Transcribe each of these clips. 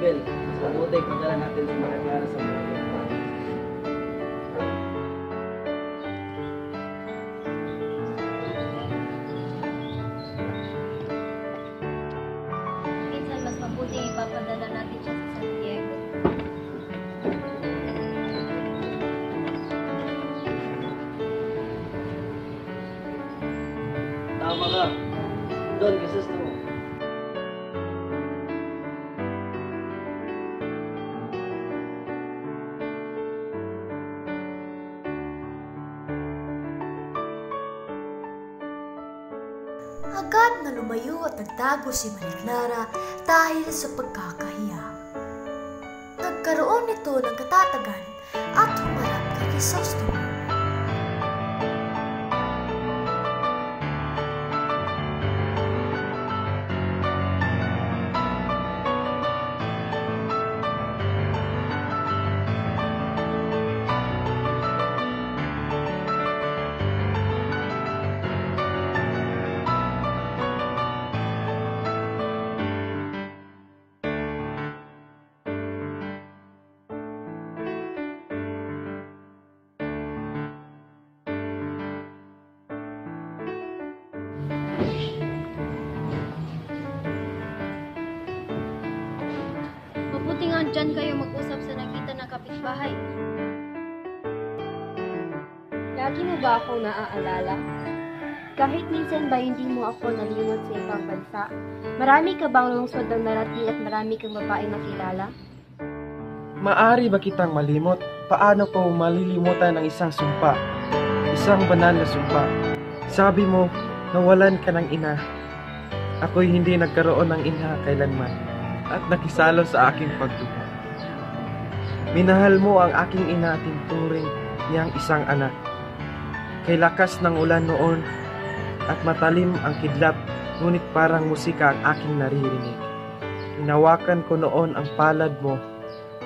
Bel. Mas mabuti pagdala natin si Maria Clara sa mga kapatid. Minsan mas mabuti ipapadala natin siya sa San Diego. Tama ka. Doon, Jesus mo. Agad na lumayo at nagtago si Maria Clara dahil sa pagkakahiya. Nagkaroon nito ng katatagan at humarap kay Crisostomo. Mabuti nga dyan kayo mag-usap sa nakita ng kapitbahay. Lagi mo ba akong naaalala? Kahit minsan ba hindi mo ako nalimot sa ibang bansa? Marami ka bang lungsod ng narating at marami kang babae nakilala? Maari ba kitang malimot? Paano ko malilimutan ang isang sumpa? Isang banal na sumpa. Sabi mo, nawalan ka ng ina. Ako'y hindi nagkaroon ng ina kailanman at nakisalo sa aking pagduha. Minahal mo ang aking ina at tinuring niyang isang anak. Kay lakas ng ulan noon at matalim ang kidlat, ngunit parang musika ang aking naririnig. Hinawakan ko noon ang palad mo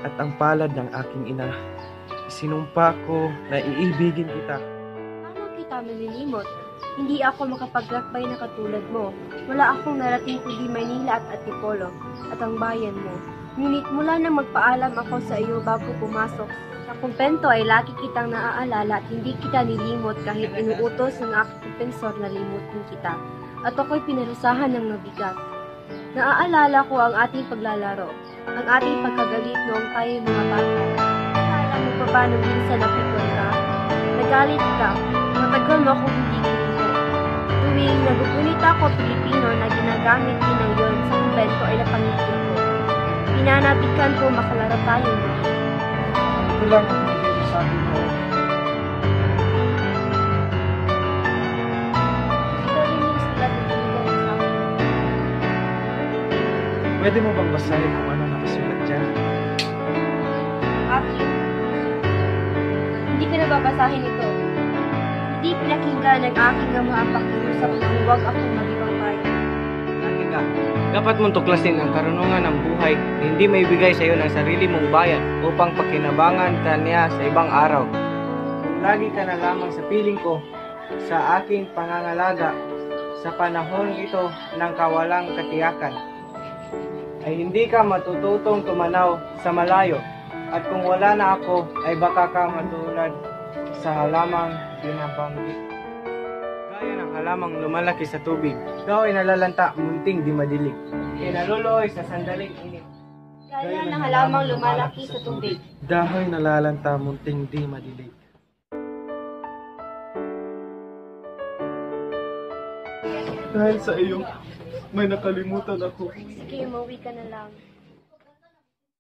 at ang palad ng aking ina. Isinumpa ko na iibigin kita. Paano kita malilimot? Hindi ako makapaglakbay na katulad mo. Wala akong narating kundi Maynila at Antipolo at ang bayan mo. Ngunit mula nang magpaalam ako sa iyo bago pumasok sa kumpento ay lagi kitang naaalala at hindi kita nilimot kahit inuutos ng aking kupensor na limutin kita. At ako'y pinarusahan ng mabigat. Naaalala ko ang ating paglalaro, ang ating pagkagalit noong tayo'y mga bata. Alam mo pa ba nung minsan napikon ka? Nagalit ka, matagal mo akong hindi kinito. Tuwing nagugunit ako Pilipino na ginagamit din ng yon sa kumbento ay napangipin ko. Pinanabikan ko makalaro tayo muli. Ito lang ang sabi mo. Ito rin yung sulat na binigay mo sa akin. Pwede mo bang basahin kung ano nakasulat dyan? Akin. Hindi ko nababasahin ito. Hindi pinakinggan ng aking ama ang pakiusap na huwag akong mag-ibang bayan. Nakika, dapat mong tuklasin ang karunungan ng buhay na hindi maibigay sa iyo ng sarili mong bayan upang pakinabangan ka niya sa ibang araw. Kung lagi ka na lamang sa piling ko, sa aking pangangalaga, sa panahon ito ng kawalang katiyakan, ay hindi ka matututong tumanaw sa malayo. At kung wala na ako, ay baka ka matulad sa halamang binabanggit. Gaya ng halamang lumalaki sa tubig, ikaw ay nalalanta, munting di madilig. Naluluoy sa sandaling init. Gaya ng halamang lumalaki sa tubig. Dahoy nalalanta, munting di madilig. Dahil sa iyo, may nakalimutan ako. Sige, umuwi ka na lang.